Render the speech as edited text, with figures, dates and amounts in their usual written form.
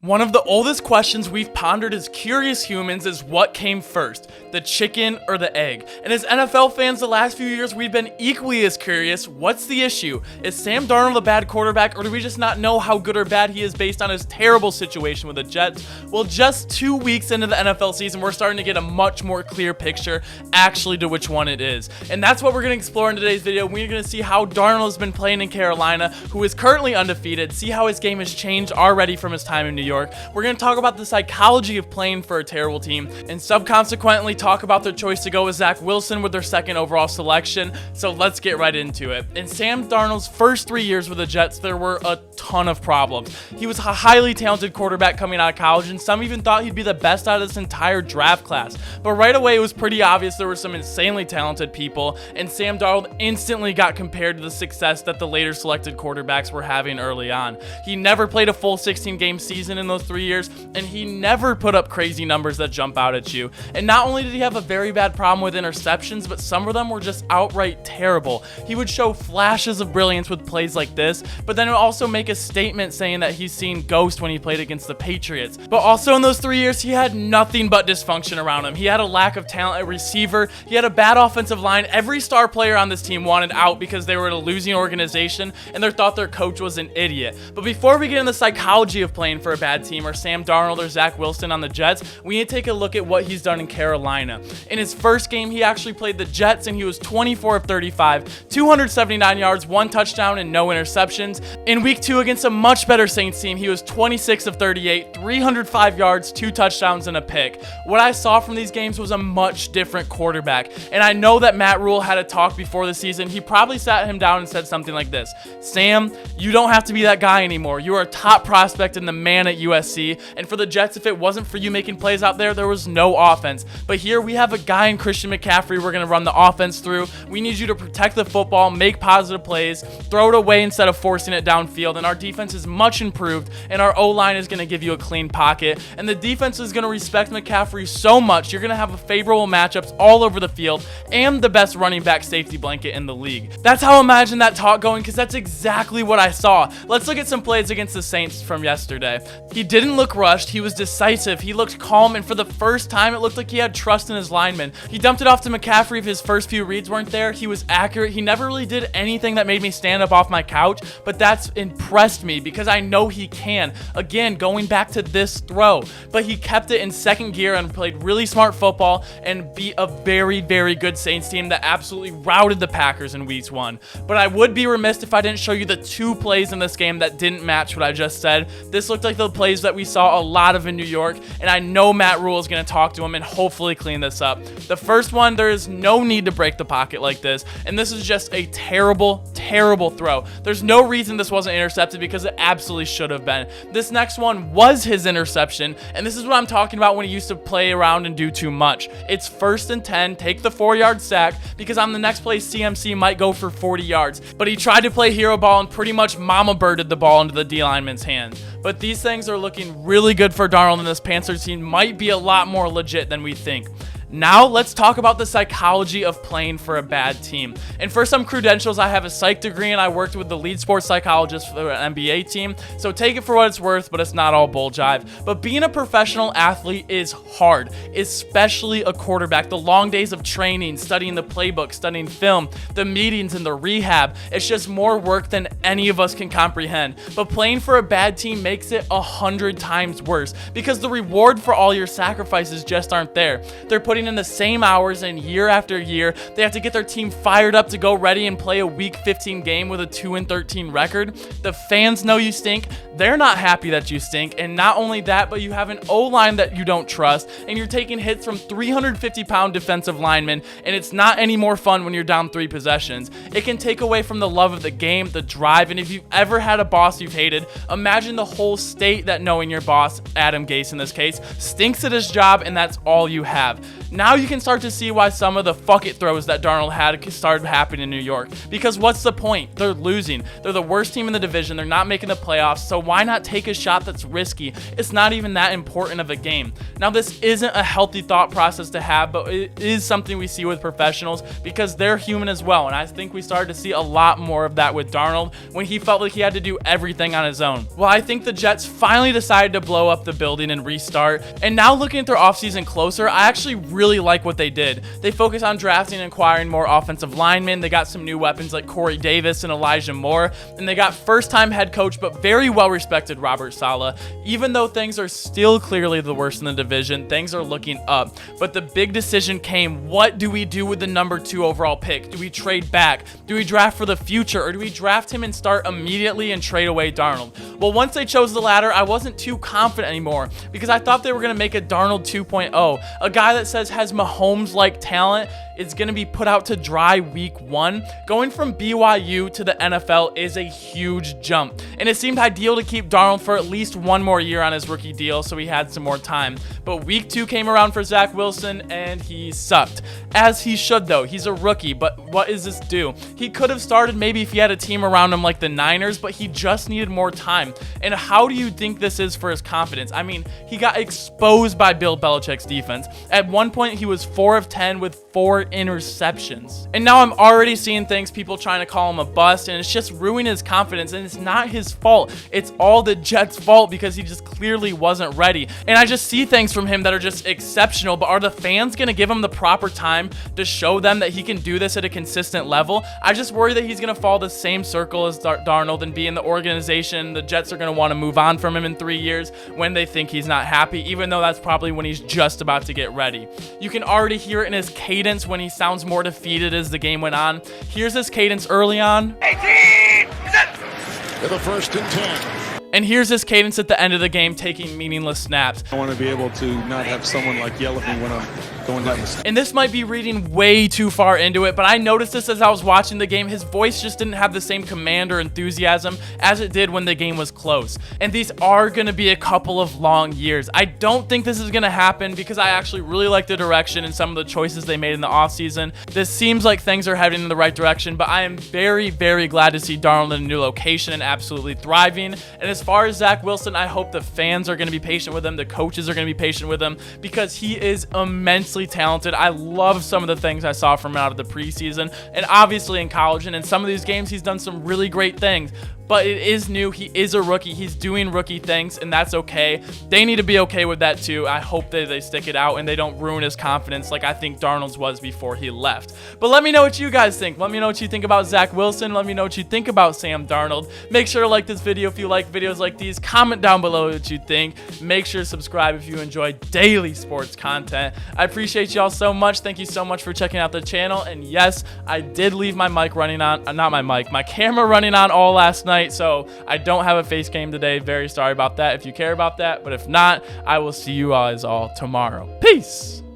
One of the oldest questions we've pondered as curious humans is what came first, the chicken or the egg? And as NFL fans the last few years, we've been equally as curious, what's the issue? Is Sam Darnold a bad quarterback, or do we just not know how good or bad he is based on his terrible situation with the Jets? Well, just 2 weeks into the NFL season, we're starting to get a much more clear picture actually to which one it is. And that's what we're going to explore in today's video. We're going to see how Darnold has been playing in Carolina, who is currently undefeated, see how his game has changed already from his time in New York. We're going to talk about the psychology of playing for a terrible team, and subconsequently talk about their choice to go with Zach Wilson with their second overall selection. So let's get right into it. In Sam Darnold's first 3 years with the Jets, there were a ton of problems. He was a highly talented quarterback coming out of college, and some even thought he'd be the best out of this entire draft class. But right away, it was pretty obvious there were some insanely talented people, and Sam Darnold instantly got compared to the success that the later selected quarterbacks were having early on. He never played a full 16-game season in those 3 years, and he never put up crazy numbers that jump out at you. And not only did he have a very bad problem with interceptions, but some of them were just outright terrible. He would show flashes of brilliance with plays like this, but then it would also make a statement saying that he's seen ghosts when he played against the Patriots. But also in those 3 years, he had nothing but dysfunction around him. He had a lack of talent at receiver. He had a bad offensive line. Every star player on this team wanted out because they were in a losing organization and they thought their coach was an idiot. But before we get into the psychology of playing for a bad team, or Sam Darnold or Zach Wilson on the Jets, we need to take a look at what he's done in Carolina. In his first game, he actually played the Jets, and he was 24 of 35, 279 yards, 1 touchdown, and no interceptions. In week 2 against a much better Saints team, he was 26 of 38, 305 yards, 2 touchdowns, and a pick. What I saw from these games was a much different quarterback, and I know that Matt Rule had a talk before the season. He probably sat him down and said something like this: Sam, you don't have to be that guy anymore. You are a top prospect and the man at USC, and for the Jets, if it wasn't for you making plays out there, there was no offense. But here we have a guy in Christian McCaffrey we're going to run the offense through. We need you to protect the football, make positive plays, throw it away instead of forcing it downfield, and our defense is much improved, and our O-line is going to give you a clean pocket, and the defense is going to respect McCaffrey so much, you're going to have a favorable matchups all over the field, and the best running back safety blanket in the league. That's how I imagine that talk going, because that's exactly what I saw. Let's look at some plays against the Saints from yesterday. He didn't look rushed. He was decisive. He looked calm, and for the first time, it looked like he had trust in his linemen. He dumped it off to McCaffrey if his first few reads weren't there. He was accurate. He never really did anything that made me stand up off my couch, but that's impressed me because I know he can. Again, going back to this throw, but he kept it in second gear and played really smart football and beat a very, very good Saints team that absolutely routed the Packers in week 1. But I would be remiss if I didn't show you the 2 plays in this game that didn't match what I just said. This looked like the plays that we saw a lot of in New York, and I know Matt Rule is going to talk to him and hopefully clean this up. The first one, there is no need to break the pocket like this, and this is just a terrible, terrible throw. There's no reason this wasn't intercepted because it absolutely should have been. This next one was his interception, and this is what I'm talking about when he used to play around and do too much. It's 1st and 10, take the 4-yard sack, because on the next play, CMC might go for 40 yards, but he tried to play hero ball and pretty much mama birded the ball into the D lineman's hand. But these things are looking really good for Darnold, and this Panthers team might be a lot more legit than we think. Now, let's talk about the psychology of playing for a bad team. And for some credentials, I have a psych degree, and I worked with the lead sports psychologist for an NBA team, so take it for what it's worth, but it's not all bull jive. But being a professional athlete is hard, especially a quarterback. The long days of training, studying the playbook, studying film, the meetings and the rehab, it's just more work than any of us can comprehend. But playing for a bad team makes it 100 times worse, because the reward for all your sacrifices just aren't there. They're putting in the same hours, and year after year, they have to get their team fired up to go ready and play a week 15 game with a 2-13 record. The fans know you stink. They're not happy that you stink. And not only that, but you have an O-line that you don't trust, and you're taking hits from 350-pound defensive linemen, and it's not any more fun when you're down 3 possessions. It can take away from the love of the game, the drive, and if you've ever had a boss you've hated, imagine the whole state that knowing your boss, Adam Gase in this case, stinks at his job, and that's all you have. Now you can start to see why some of the fuck it throws that Darnold had started happening in New York. Because what's the point? They're losing. They're the worst team in the division. They're not making the playoffs. So why not take a shot that's risky? It's not even that important of a game. Now, this isn't a healthy thought process to have, but it is something we see with professionals because they're human as well. And I think we started to see a lot more of that with Darnold when he felt like he had to do everything on his own. Well, I think the Jets finally decided to blow up the building and restart. And now looking at their offseason closer, I actually really like what they did. They focused on drafting and acquiring more offensive linemen. They got some new weapons like Corey Davis and Elijah Moore. And they got first-time head coach, but very well-respected Robert Saleh. Even though things are still clearly the worst in the division, things are looking up. But the big decision came, what do we do with the number 2 overall pick? Do we trade back? Do we draft for the future? Or do we draft him and start immediately and trade away Darnold? Well, once they chose the latter, I wasn't too confident anymore because I thought they were going to make a Darnold 2.0. A guy that says has Mahomes-like talent is going to be put out to dry week 1. Going from BYU to the NFL is a huge jump. And it seemed ideal to keep Darnold for at least one more year on his rookie deal so he had some more time. But week 2 came around for Zach Wilson and he sucked. As he should though. He's a rookie, but what does this do? He could have started maybe if he had a team around him like the Niners, but he just needed more time. And how do you think this is for his confidence? I mean, he got exposed by Bill Belichick's defense. At one point, he was 4 of 10 with 4 interceptions. And now I'm already seeing things, people trying to call him a bust, and it's just ruining his confidence, and it's not his fault. It's all the Jets' fault because he just clearly wasn't ready. And I just see things from him that are just exceptional, but are the fans going to give him the proper time to show them that he can do this at a consistent level? I just worry that he's going to follow the same circle as Darnold and be in the organization. The Jets are going to want to move on from him in 3 years when they think he's not happy, even though that's probably when he's just about to get ready. You can already hear it in his cadence when he sounds more defeated as the game went on. Here's his cadence early on. 18! To the 1st and 10. And here's his cadence at the end of the game, taking meaningless snaps. I want to be able to not have someone like yell at me when I'm going down the And this might be reading way too far into it, but I noticed this as I was watching the game. His voice just didn't have the same command or enthusiasm as it did when the game was close. And these are going to be a couple of long years. I don't think this is going to happen because I actually really like the direction and some of the choices they made in the offseason. This seems like things are heading in the right direction, but I am very, very glad to see Darnold in a new location and absolutely thriving. And as far as Zach Wilson, I hope the fans are going to be patient with him. The coaches are going to be patient with him because he is immensely talented. I love some of the things I saw from him out of the preseason and obviously in college. And in some of these games, he's done some really great things. But it is new. He is a rookie. He's doing rookie things, and that's okay. They need to be okay with that too. I hope that they stick it out and they don't ruin his confidence like I think Darnold's was before he left. But let me know what you guys think. Let me know what you think about Zach Wilson. Let me know what you think about Sam Darnold. Make sure to like this video if you like videos like these. Comment down below what you think. Make sure to subscribe if you enjoy daily sports content. I appreciate y'all so much. Thank you so much for checking out the channel. And yes, I did leave my mic running on, my camera running on all last night. So I don't have a face cam today. Very sorry about that if you care about that. But if not, I will see you guys all tomorrow. Peace.